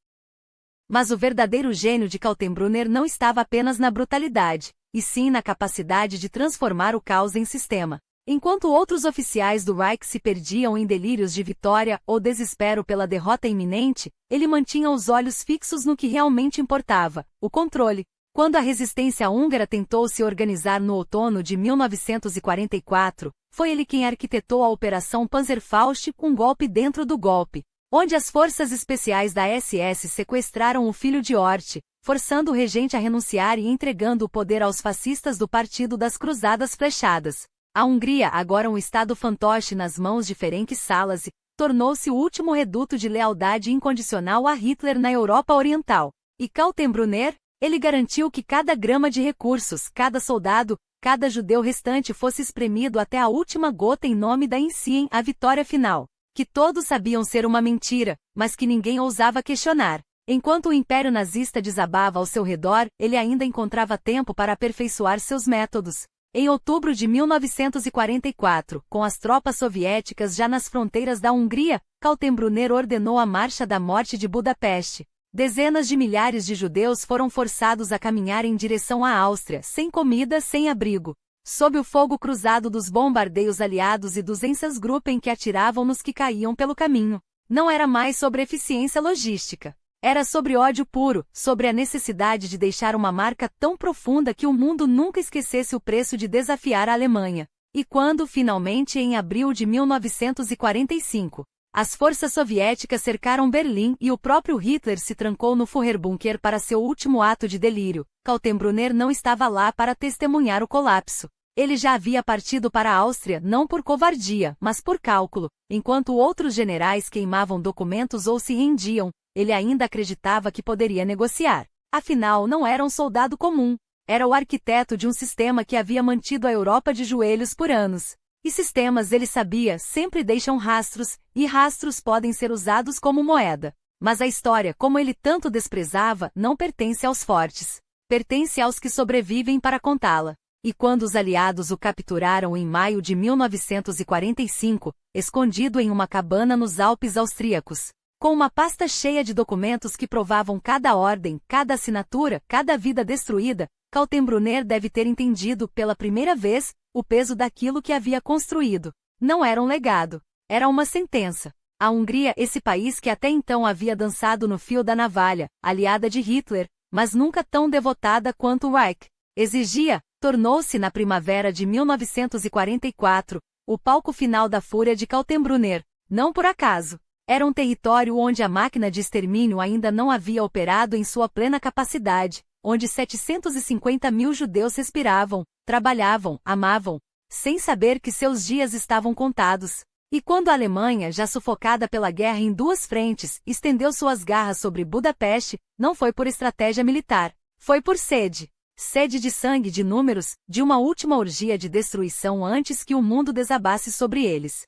Mas o verdadeiro gênio de Kaltenbrunner não estava apenas na brutalidade. e sim na capacidade de transformar o caos em sistema. Enquanto outros oficiais do Reich se perdiam em delírios de vitória ou desespero pela derrota iminente, ele mantinha os olhos fixos no que realmente importava: o controle. Quando a resistência húngara tentou se organizar no outono de 1944, foi ele quem arquitetou a Operação Panzerfaust, um golpe dentro do golpe, onde as forças especiais da SS sequestraram o filho de Hort, forçando o regente a renunciar e entregando o poder aos fascistas do Partido das Cruzadas Flechadas. A Hungria, agora um estado fantoche nas mãos de Ferenc Salazar, tornou-se o último reduto de lealdade incondicional a Hitler na Europa Oriental. E Kaltenbrunner, ele garantiu que cada grama de recursos, cada soldado, cada judeu restante fosse espremido até a última gota em nome da Ensien, a vitória final, que todos sabiam ser uma mentira, mas que ninguém ousava questionar. Enquanto o Império Nazista desabava ao seu redor, ele ainda encontrava tempo para aperfeiçoar seus métodos. Em outubro de 1944, com as tropas soviéticas já nas fronteiras da Hungria, Kaltenbrunner ordenou a Marcha da Morte de Budapeste. Dezenas de milhares de judeus foram forçados a caminhar em direção à Áustria, sem comida, sem abrigo, sob o fogo cruzado dos bombardeios aliados e dos Einsatzgruppen que atiravam nos que caíam pelo caminho. Não era mais sobre eficiência logística. Era sobre ódio puro, sobre a necessidade de deixar uma marca tão profunda que o mundo nunca esquecesse o preço de desafiar a Alemanha. E quando, finalmente, em abril de 1945, as forças soviéticas cercaram Berlim e o próprio Hitler se trancou no Führerbunker para seu último ato de delírio, Kaltenbrunner não estava lá para testemunhar o colapso. Ele já havia partido para a Áustria não por covardia, mas por cálculo. Enquanto outros generais queimavam documentos ou se rendiam, ele ainda acreditava que poderia negociar. Afinal, não era um soldado comum. Era o arquiteto de um sistema que havia mantido a Europa de joelhos por anos. E sistemas, ele sabia, sempre deixam rastros, e rastros podem ser usados como moeda. Mas a história, como ele tanto desprezava, não pertence aos fortes. Pertence aos que sobrevivem para contá-la. E quando os aliados o capturaram em maio de 1945, escondido em uma cabana nos Alpes austríacos, com uma pasta cheia de documentos que provavam cada ordem, cada assinatura, cada vida destruída, Kaltenbrunner deve ter entendido, pela primeira vez, o peso daquilo que havia construído. Não era um legado. Era uma sentença. A Hungria, esse país que até então havia dançado no fio da navalha, aliada de Hitler, mas nunca tão devotada quanto o Reich exigia, tornou-se na primavera de 1944, o palco final da fúria de Kaltenbrunner. Não por acaso. Era um território onde a máquina de extermínio ainda não havia operado em sua plena capacidade, onde 750 mil judeus respiravam, trabalhavam, amavam, sem saber que seus dias estavam contados. E quando a Alemanha, já sufocada pela guerra em duas frentes, estendeu suas garras sobre Budapeste, não foi por estratégia militar, foi por sede. Sede de sangue, de números, de uma última orgia de destruição antes que o mundo desabasse sobre eles.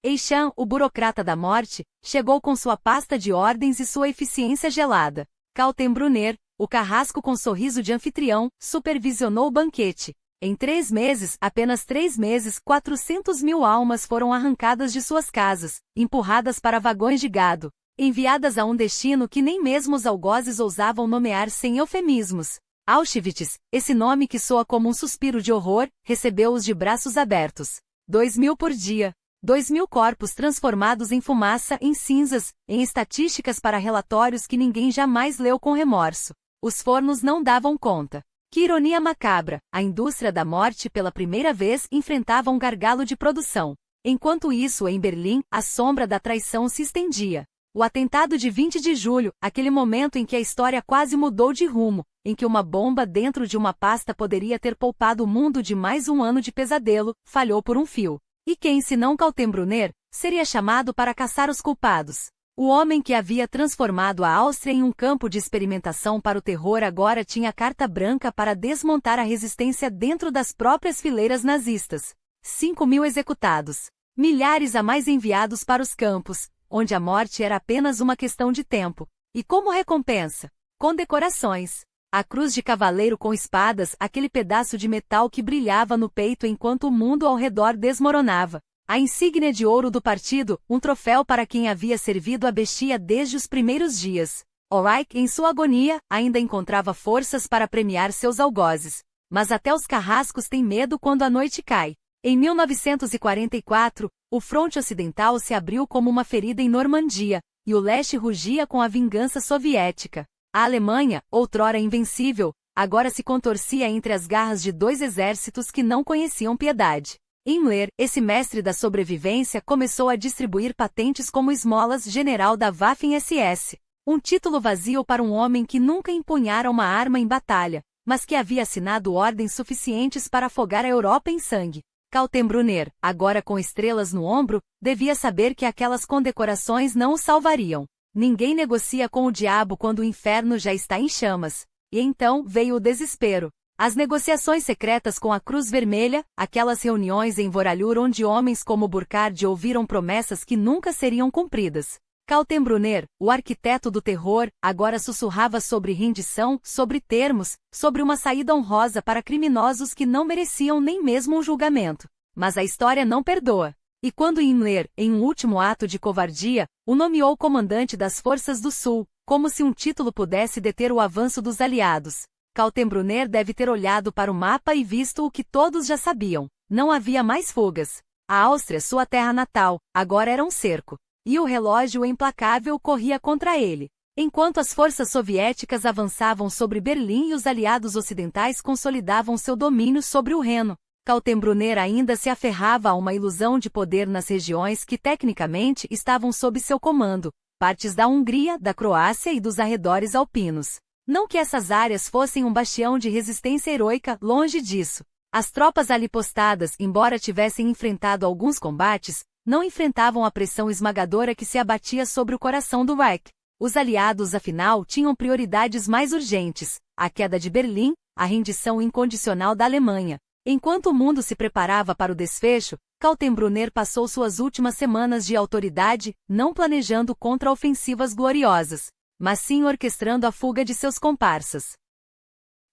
Eixan, o burocrata da morte, chegou com sua pasta de ordens e sua eficiência gelada. Kaltenbrunner, o carrasco com sorriso de anfitrião, supervisionou o banquete. Em 3 meses, apenas 3 meses, 400 mil almas foram arrancadas de suas casas, empurradas para vagões de gado, enviadas a um destino que nem mesmo os algozes ousavam nomear sem eufemismos. Auschwitz, esse nome que soa como um suspiro de horror, recebeu-os de braços abertos. 2.000 por dia. 2.000 corpos transformados em fumaça, em cinzas, em estatísticas para relatórios que ninguém jamais leu com remorso. Os fornos não davam conta. Que ironia macabra, a indústria da morte pela primeira vez enfrentava um gargalo de produção. Enquanto isso, em Berlim, a sombra da traição se estendia. O atentado de 20 de julho, aquele momento em que a história quase mudou de rumo, em que uma bomba dentro de uma pasta poderia ter poupado o mundo de mais um ano de pesadelo, falhou por um fio. E quem, senão Kaltenbrunner, seria chamado para caçar os culpados? O homem que havia transformado a Áustria em um campo de experimentação para o terror agora tinha carta branca para desmontar a resistência dentro das próprias fileiras nazistas. 5.000 executados. Milhares a mais enviados para os campos, onde a morte era apenas uma questão de tempo. E como recompensa? Condecorações. A cruz de cavaleiro com espadas, aquele pedaço de metal que brilhava no peito enquanto o mundo ao redor desmoronava. A insígnia de ouro do partido, um troféu para quem havia servido a bestia desde os primeiros dias. O Reich, em sua agonia, ainda encontrava forças para premiar seus algozes. Mas até os carrascos têm medo quando a noite cai. Em 1944, o fronte ocidental se abriu como uma ferida em Normandia, e o leste rugia com a vingança soviética. A Alemanha, outrora invencível, agora se contorcia entre as garras de dois exércitos que não conheciam piedade. Himmler, esse mestre da sobrevivência, começou a distribuir patentes como esmolas general da Waffen-SS. Um título vazio para um homem que nunca empunhara uma arma em batalha, mas que havia assinado ordens suficientes para afogar a Europa em sangue. Kaltenbrunner, agora com estrelas no ombro, devia saber que aquelas condecorações não o salvariam. Ninguém negocia com o diabo quando o inferno já está em chamas. E então veio o desespero. As negociações secretas com a Cruz Vermelha, aquelas reuniões em Voralhur onde homens como Burkhard ouviram promessas que nunca seriam cumpridas. Kaltenbrunner, o arquiteto do terror, agora sussurrava sobre rendição, sobre termos, sobre uma saída honrosa para criminosos que não mereciam nem mesmo um julgamento. Mas a história não perdoa. E quando Himmler, em um último ato de covardia, o nomeou comandante das Forças do Sul, como se um título pudesse deter o avanço dos aliados, Kaltenbrunner deve ter olhado para o mapa e visto o que todos já sabiam. Não havia mais fugas. A Áustria, sua terra natal, agora era um cerco. E o relógio implacável corria contra ele. Enquanto as forças soviéticas avançavam sobre Berlim e os aliados ocidentais consolidavam seu domínio sobre o Reno, Kaltenbrunner ainda se aferrava a uma ilusão de poder nas regiões que tecnicamente estavam sob seu comando, partes da Hungria, da Croácia e dos arredores alpinos. Não que essas áreas fossem um bastião de resistência heroica, longe disso. As tropas ali postadas, embora tivessem enfrentado alguns combates, não enfrentavam a pressão esmagadora que se abatia sobre o coração do Reich. Os aliados, afinal, tinham prioridades mais urgentes: a queda de Berlim, a rendição incondicional da Alemanha. Enquanto o mundo se preparava para o desfecho, Kaltenbrunner passou suas últimas semanas de autoridade, não planejando contra-ofensivas gloriosas, mas sim orquestrando a fuga de seus comparsas.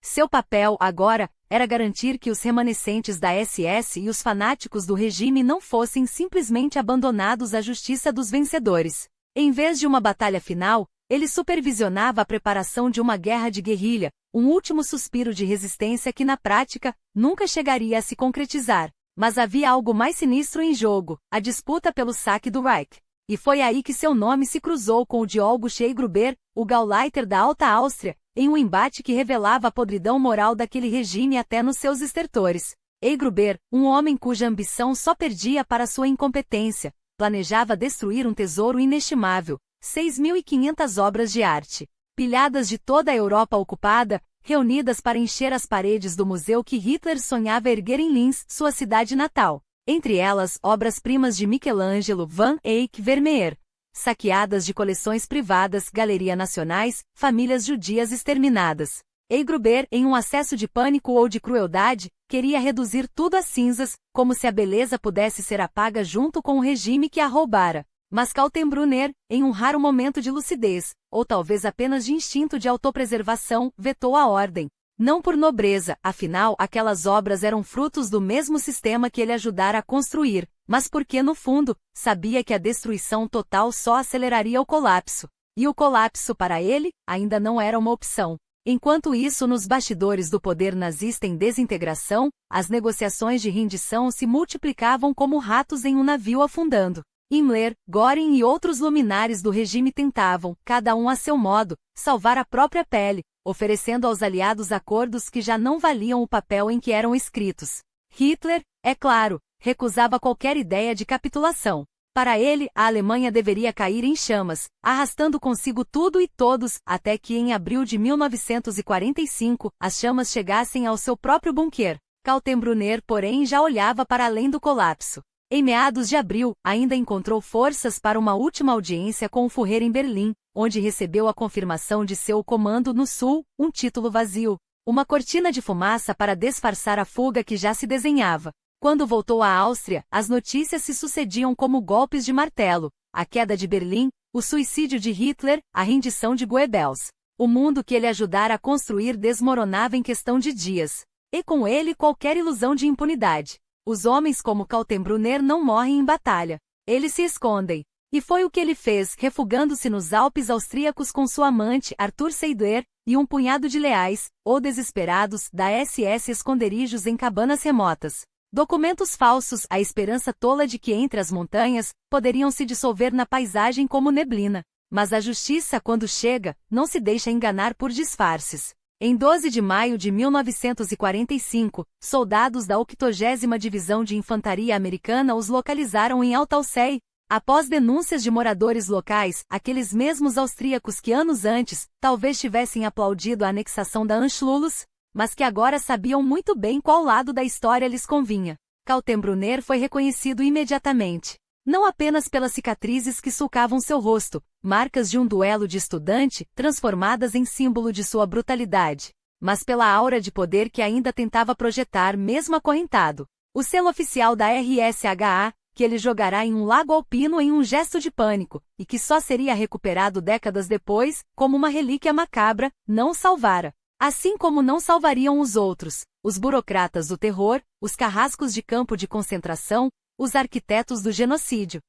Seu papel, agora, era garantir que os remanescentes da SS e os fanáticos do regime não fossem simplesmente abandonados à justiça dos vencedores. Em vez de uma batalha final, ele supervisionava a preparação de uma guerra de guerrilha, um último suspiro de resistência que na prática, nunca chegaria a se concretizar. Mas havia algo mais sinistro em jogo: a disputa pelo saque do Reich. E foi aí que seu nome se cruzou com o de August Gruber, o Gauleiter da Alta Áustria, em um embate que revelava a podridão moral daquele regime até nos seus estertores. Gruber, um homem cuja ambição só perdia para sua incompetência, planejava destruir um tesouro inestimável: 6.500 obras de arte, pilhadas de toda a Europa ocupada, reunidas para encher as paredes do museu que Hitler sonhava erguer em Linz, sua cidade natal. Entre elas, obras-primas de Michelangelo, Van Eyck, Vermeer, saqueadas de coleções privadas, galeria nacionais, famílias judias exterminadas. Gruber, em um acesso de pânico ou de crueldade, queria reduzir tudo a cinzas, como se a beleza pudesse ser apaga junto com o regime que a roubara. Mas Kaltenbrunner, em um raro momento de lucidez, ou talvez apenas de instinto de autopreservação, vetou a ordem. Não por nobreza, afinal, aquelas obras eram frutos do mesmo sistema que ele ajudara a construir, mas porque, no fundo, sabia que a destruição total só aceleraria o colapso. E o colapso, para ele, ainda não era uma opção. Enquanto isso, nos bastidores do poder nazista em desintegração, as negociações de rendição se multiplicavam como ratos em um navio afundando. Himmler, Göring e outros luminares do regime tentavam, cada um a seu modo, salvar a própria pele, oferecendo aos aliados acordos que já não valiam o papel em que eram escritos. Hitler, é claro, recusava qualquer ideia de capitulação. Para ele, a Alemanha deveria cair em chamas, arrastando consigo tudo e todos, até que em abril de 1945, as chamas chegassem ao seu próprio bunker. Kaltenbrunner, porém, já olhava para além do colapso. Em meados de abril, ainda encontrou forças para uma última audiência com o Führer em Berlim, onde recebeu a confirmação de seu comando no sul, um título vazio, uma cortina de fumaça para disfarçar a fuga que já se desenhava. Quando voltou à Áustria, as notícias se sucediam como golpes de martelo: a queda de Berlim, o suicídio de Hitler, a rendição de Goebbels. O mundo que ele ajudara a construir desmoronava em questão de dias. E com ele qualquer ilusão de impunidade. Os homens como Kaltenbrunner não morrem em batalha. Eles se escondem. E foi o que ele fez, refugando-se nos Alpes austríacos com sua amante, Arthur Seidler, e um punhado de leais, ou desesperados, da SS esconderijos em cabanas remotas. Documentos falsos, a esperança tola de que entre as montanhas, poderiam se dissolver na paisagem como neblina. Mas a justiça, quando chega, não se deixa enganar por disfarces. Em 12 de maio de 1945, soldados da 80ª Divisão de Infantaria Americana os localizaram em Altalsey. Após denúncias de moradores locais, aqueles mesmos austríacos que anos antes, talvez tivessem aplaudido a anexação da Anschluss, mas que agora sabiam muito bem qual lado da história lhes convinha. Kaltenbrunner foi reconhecido imediatamente. Não apenas pelas cicatrizes que sulcavam seu rosto, marcas de um duelo de estudante, transformadas em símbolo de sua brutalidade, mas pela aura de poder que ainda tentava projetar mesmo acorrentado. O selo oficial da RSHA, que ele jogará em um lago alpino em um gesto de pânico, e que só seria recuperado décadas depois, como uma relíquia macabra, não o salvara. Assim como não salvariam os outros, os burocratas do terror, os carrascos de campo de concentração, os arquitetos do genocídio.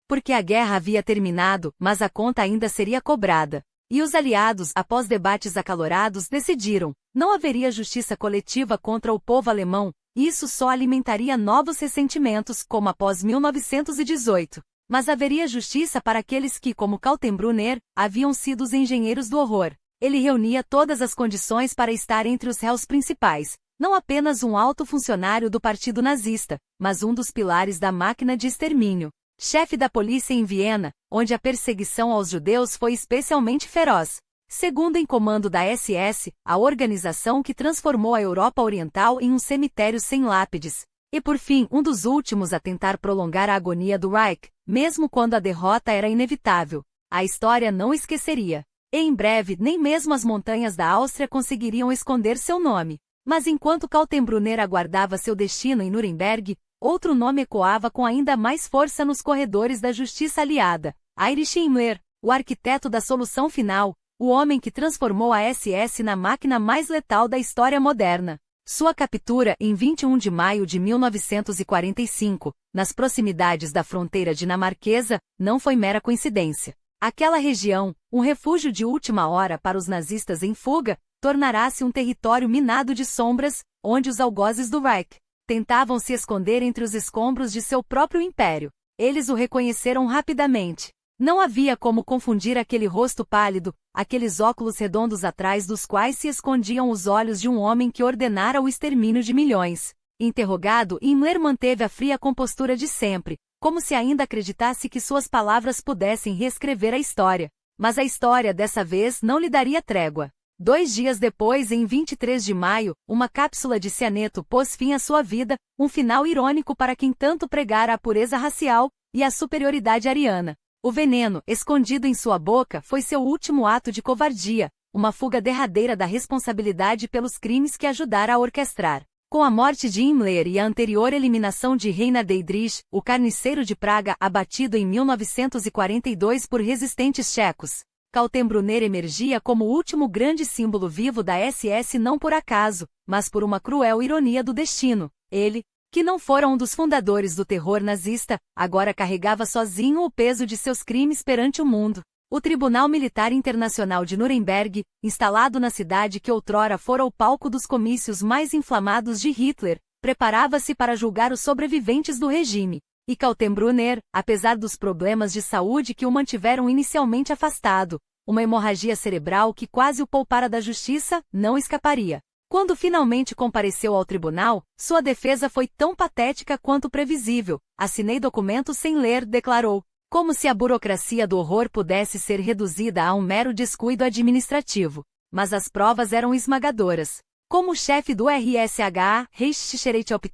Porque a guerra havia terminado, mas a conta ainda seria cobrada. E os aliados, após debates acalorados, decidiram: não haveria justiça coletiva contra o povo alemão, e isso só alimentaria novos ressentimentos, como após 1918. Mas haveria justiça para aqueles que, como Kaltenbrunner, haviam sido os engenheiros do horror. Ele reunia todas as condições para estar entre os réus principais, não apenas um alto funcionário do Partido Nazista, mas um dos pilares da máquina de extermínio. Chefe da polícia em Viena, onde a perseguição aos judeus foi especialmente feroz. Segundo em comando da SS, a organização que transformou a Europa Oriental em um cemitério sem lápides. E por fim, um dos últimos a tentar prolongar a agonia do Reich, mesmo quando a derrota era inevitável. A história não esqueceria. E em breve, nem mesmo as montanhas da Áustria conseguiriam esconder seu nome. Mas enquanto Kaltenbrunner aguardava seu destino em Nuremberg, outro nome ecoava com ainda mais força nos corredores da justiça aliada: Heinrich Himmler, o arquiteto da solução final, o homem que transformou a SS na máquina mais letal da história moderna. Sua captura, em 21 de maio de 1945, nas proximidades da fronteira dinamarquesa, não foi mera coincidência. Aquela região, um refúgio de última hora para os nazistas em fuga, tornará-se um território minado de sombras, onde os algozes do Reich tentavam se esconder entre os escombros de seu próprio império. Eles o reconheceram rapidamente. Não havia como confundir aquele rosto pálido, aqueles óculos redondos atrás dos quais se escondiam os olhos de um homem que ordenara o extermínio de milhões. Interrogado, Himmler manteve a fria compostura de sempre, como se ainda acreditasse que suas palavras pudessem reescrever a história. Mas a história dessa vez não lhe daria trégua. 2 dias depois, em 23 de maio, uma cápsula de cianeto pôs fim à sua vida, um final irônico para quem tanto pregara a pureza racial e a superioridade ariana. O veneno, escondido em sua boca, foi seu último ato de covardia, uma fuga derradeira da responsabilidade pelos crimes que ajudara a orquestrar. Com a morte de Himmler e a anterior eliminação de Reinhard Heydrich, o carniceiro de Praga abatido em 1942 por resistentes tchecos, Kaltenbrunner emergia como o último grande símbolo vivo da SS não por acaso, mas por uma cruel ironia do destino. Ele, que não fora um dos fundadores do terror nazista, agora carregava sozinho o peso de seus crimes perante o mundo. O Tribunal Militar Internacional de Nuremberg, instalado na cidade que outrora fora o palco dos comícios mais inflamados de Hitler, preparava-se para julgar os sobreviventes do regime. E Kaltenbrunner, apesar dos problemas de saúde que o mantiveram inicialmente afastado, uma hemorragia cerebral que quase o poupara da justiça, não escaparia. Quando finalmente compareceu ao tribunal, sua defesa foi tão patética quanto previsível. Assinei documentos sem ler, declarou. Como se a burocracia do horror pudesse ser reduzida a um mero descuido administrativo. Mas as provas eram esmagadoras. Como chefe do RSHA, Reichsgerichtshof,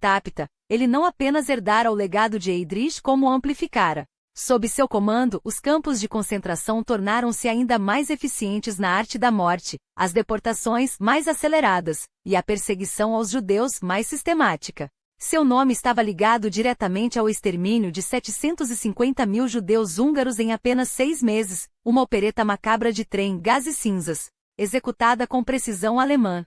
ele não apenas herdara o legado de Heydrich como o amplificara. Sob seu comando, os campos de concentração tornaram-se ainda mais eficientes na arte da morte, as deportações mais aceleradas, e a perseguição aos judeus mais sistemática. Seu nome estava ligado diretamente ao extermínio de 750 mil judeus húngaros em apenas 6 meses, uma opereta macabra de trem, gás e cinzas, executada com precisão alemã.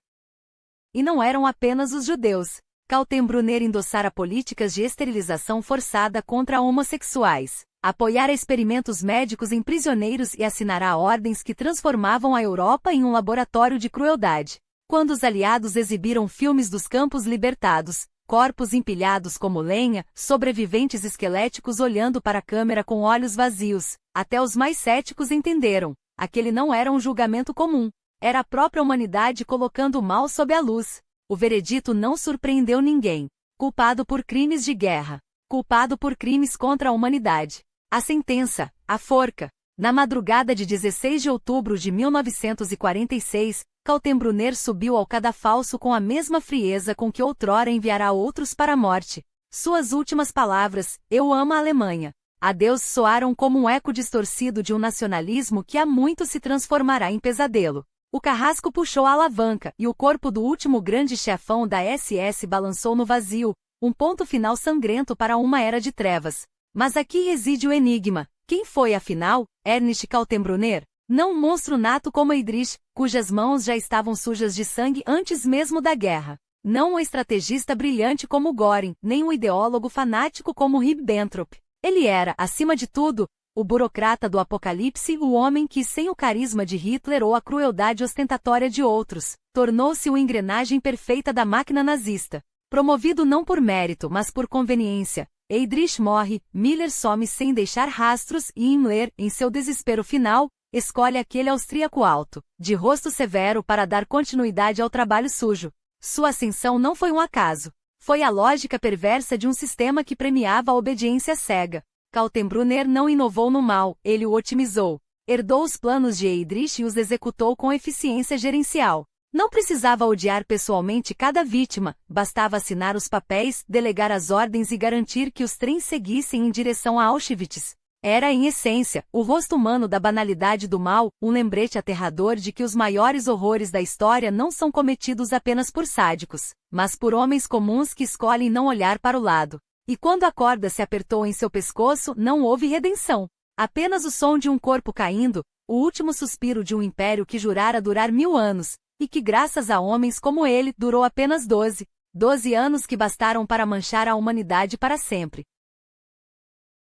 E não eram apenas os judeus. Kaltenbrunner endossara políticas de esterilização forçada contra homossexuais. apoiara experimentos médicos em prisioneiros e assinará ordens que transformavam a Europa em um laboratório de crueldade. Quando os aliados exibiram filmes dos campos libertados, corpos empilhados como lenha, sobreviventes esqueléticos olhando para a câmera com olhos vazios, até os mais céticos entenderam. Aquele não era um julgamento comum. Era a própria humanidade colocando o mal sob a luz. O veredito não surpreendeu ninguém. Culpado por crimes de guerra. Culpado por crimes contra a humanidade. A sentença, a forca. Na madrugada de 16 de outubro de 1946, Kaltenbrunner subiu ao cadafalso com a mesma frieza com que outrora enviará outros para a morte. Suas últimas palavras, "Eu amo a Alemanha", adeus, soaram como um eco distorcido de um nacionalismo que há muito se transformará em pesadelo. O carrasco puxou a alavanca e o corpo do último grande chefão da SS balançou no vazio, um ponto final sangrento para uma era de trevas. Mas aqui reside o enigma. Quem foi, afinal, Ernst Kaltenbrunner? Não um monstro nato como Heydrich, cujas mãos já estavam sujas de sangue antes mesmo da guerra. Não um estrategista brilhante como Göring, nem um ideólogo fanático como Ribbentrop. Ele era, acima de tudo, o burocrata do apocalipse, o homem que, sem o carisma de Hitler ou a crueldade ostentatória de outros, tornou-se uma engrenagem perfeita da máquina nazista. Promovido não por mérito, mas por conveniência, Heydrich morre, Miller some sem deixar rastros e Himmler, em seu desespero final, escolhe aquele austríaco alto, de rosto severo para dar continuidade ao trabalho sujo. Sua ascensão não foi um acaso. Foi a lógica perversa de um sistema que premiava a obediência cega. Kaltenbrunner não inovou no mal, ele o otimizou. Herdou os planos de Heydrich e os executou com eficiência gerencial. Não precisava odiar pessoalmente cada vítima, bastava assinar os papéis, delegar as ordens e garantir que os trens seguissem em direção a Auschwitz. Era, em essência, o rosto humano da banalidade do mal, um lembrete aterrador de que os maiores horrores da história não são cometidos apenas por sádicos, mas por homens comuns que escolhem não olhar para o lado. E quando a corda se apertou em seu pescoço, não houve redenção. Apenas o som de um corpo caindo, o último suspiro de um império que jurara durar 1000 anos, e que graças a homens como ele, durou apenas 12. 12 anos que bastaram para manchar a humanidade para sempre.